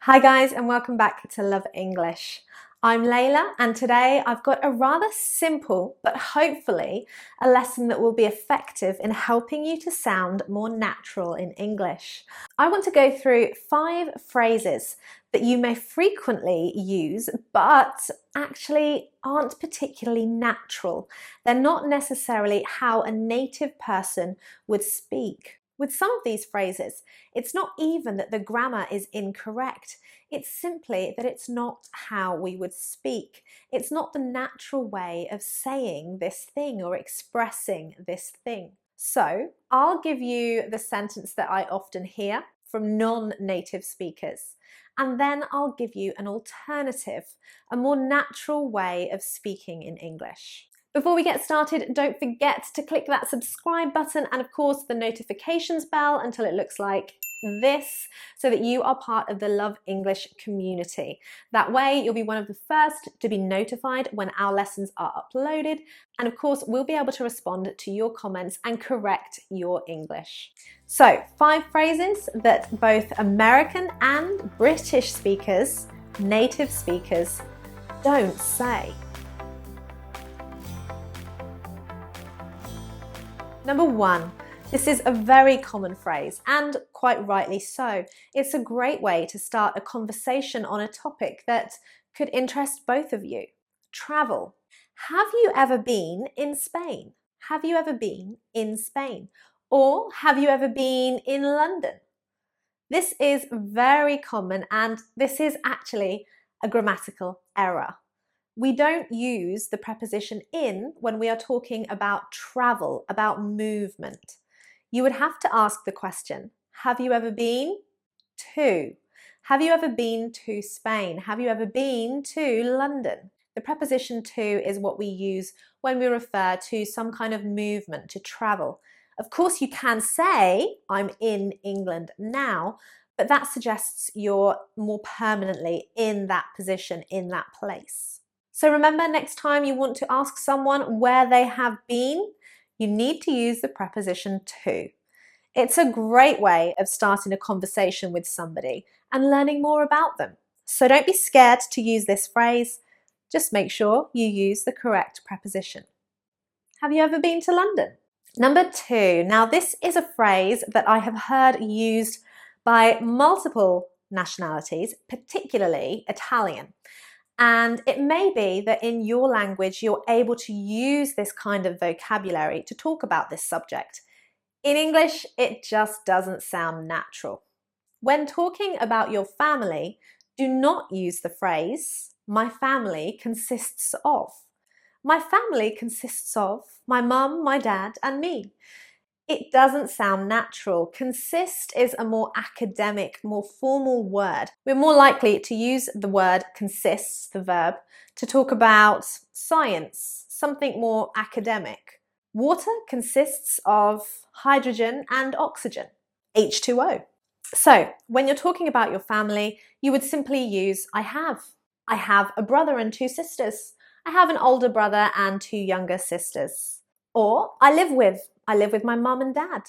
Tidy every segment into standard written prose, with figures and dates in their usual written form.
Hi guys, and welcome back to Love English. I'm Leila, and today I've got a rather simple, but hopefully a lesson that will be effective in helping you to sound more natural in English. I want to go through 5 phrases that you may frequently use, but actually aren't particularly natural. They're not necessarily how a native person would speak. With some of these phrases, it's not even that the grammar is incorrect. It's simply that it's not how we would speak. It's not the natural way of saying this thing or expressing this thing. So I'll give you the sentence that I often hear from non-native speakers, and then I'll give you an alternative, a more natural way of speaking in English. Before we get started, don't forget to click that subscribe button and of course the notifications bell until it looks like this so that you are part of the Love English community. That way you'll be one of the first to be notified when our lessons are uploaded, and of course we'll be able to respond to your comments and correct your English. So 5 phrases that both American and British speakers, native speakers, don't say. Number 1, this is a very common phrase, and quite rightly so. It's a great way to start a conversation on a topic that could interest both of you. Travel. Have you ever been in Spain? Have you ever been in Spain? Or have you ever been in London? This is very common, and this is actually a grammatical error. We don't use the preposition in when we are talking about travel, about movement. You would have to ask the question, have you ever been to? Have you ever been to Spain? Have you ever been to London? The preposition to is what we use when we refer to some kind of movement, to travel. Of course, you can say, I'm in England now, but that suggests you're more permanently in that position, in that place. So remember, next time you want to ask someone where they have been, you need to use the preposition to. It's a great way of starting a conversation with somebody and learning more about them. So don't be scared to use this phrase. Just make sure you use the correct preposition. Have you ever been to London? Number 2. Now this is a phrase that I have heard used by multiple nationalities, particularly Italian. And it may be that in your language, you're able to use this kind of vocabulary to talk about this subject. In English, it just doesn't sound natural. When talking about your family, do not use the phrase, my family consists of. My family consists of my mum, my dad, and me. It doesn't sound natural. Consist is a more academic, more formal word. We're more likely to use the word consists, the verb, to talk about science, something more academic. Water consists of hydrogen and oxygen, H2O. So when you're talking about your family, you would simply use I have. I have a brother and 2 sisters. I have an older brother and 2 younger sisters. Or I live with my mum and dad.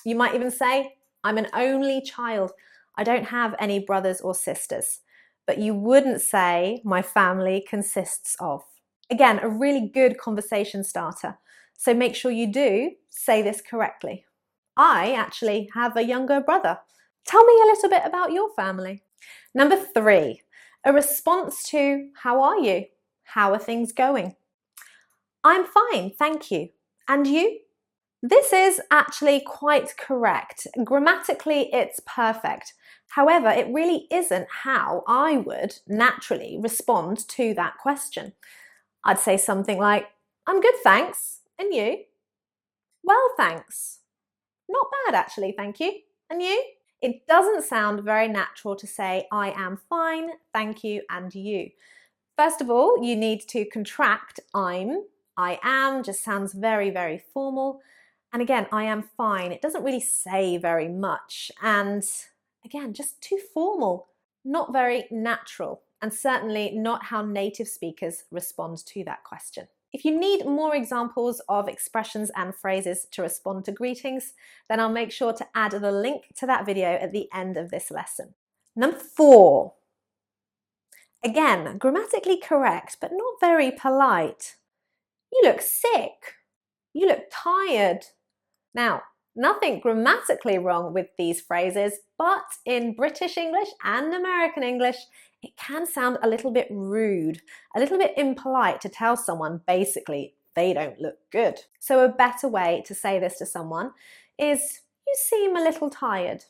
You might even say, I'm an only child. I don't have any brothers or sisters. But you wouldn't say, my family consists of. Again, a really good conversation starter. So make sure you do say this correctly. I actually have a younger brother. Tell me a little bit about your family. Number 3, a response to how are you? How are things going? I'm fine, thank you. And you? This is actually quite correct. Grammatically, it's perfect. However, it really isn't how I would naturally respond to that question. I'd say something like, I'm good, thanks. And you? Well, thanks. Not bad, actually, thank you. And you? It doesn't sound very natural to say, I am fine, thank you, and you. First of all, you need to contract I am just sounds very, very formal. And again, I am fine. It doesn't really say very much. And again, just too formal, not very natural, and certainly not how native speakers respond to that question. If you need more examples of expressions and phrases to respond to greetings, then I'll make sure to add the link to that video at the end of this lesson. Number 4. Again, grammatically correct, but not very polite. You look sick. You look tired. Now, nothing grammatically wrong with these phrases, but in British English and American English, it can sound a little bit rude, a little bit impolite to tell someone basically they don't look good. So a better way to say this to someone is, you seem a little tired.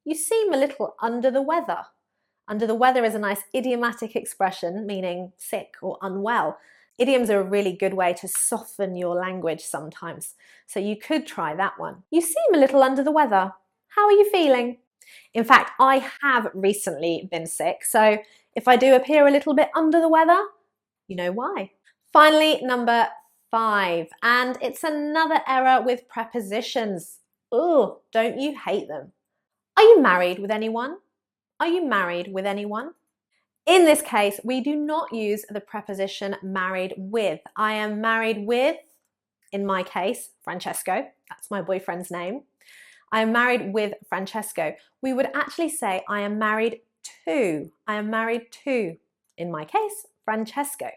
You seem a little under the weather. Under the weather is a nice idiomatic expression meaning sick or unwell. Idioms are a really good way to soften your language sometimes, so you could try that one. You seem a little under the weather. How are you feeling? In fact, I have recently been sick, so if I do appear a little bit under the weather, you know why. Finally, number 5, and it's another error with prepositions. Ugh, don't you hate them? Are you married with anyone? Are you married with anyone? In this case, we do not use the preposition married with. I am married with, in my case, Francesco. That's my boyfriend's name. I am married with Francesco. We would actually say I am married to. I am married to, in my case, Francesco.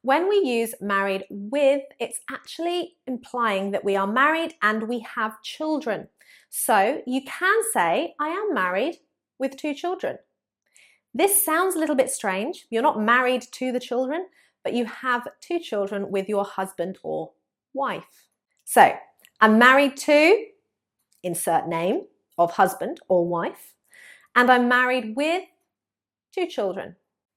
When we use married with, it's actually implying that we are married and we have children. So you can say, I am married with 2 children. This sounds a little bit strange. You're not married to the children, but you have 2 children with your husband or wife. So, I'm married to, insert name of husband or wife, and I'm married with 2 children.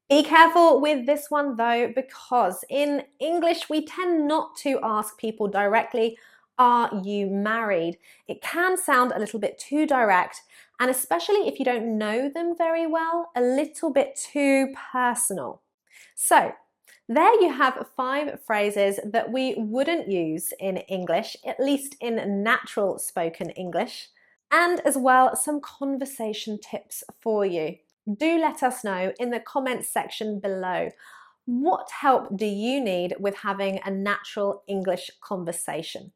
Be careful with this one though, because in English we tend not to ask people directly, are you married? It can sound a little bit too direct, and especially if you don't know them very well, a little bit too personal. So, there you have 5 phrases that we wouldn't use in English, at least in natural spoken English, and as well some conversation tips for you. Do let us know in the comments section below. What help do you need with having a natural English conversation?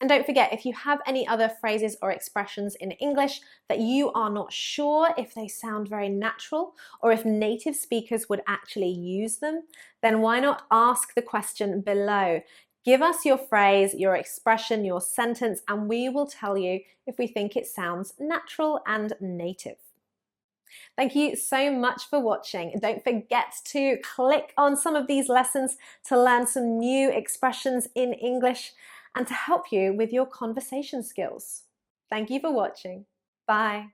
And don't forget, if you have any other phrases or expressions in English that you are not sure if they sound very natural or if native speakers would actually use them, then why not ask the question below? Give us your phrase, your expression, your sentence, and we will tell you if we think it sounds natural and native. Thank you so much for watching. Don't forget to click on some of these lessons to learn some new expressions in English and to help you with your conversation skills. Thank you for watching. Bye.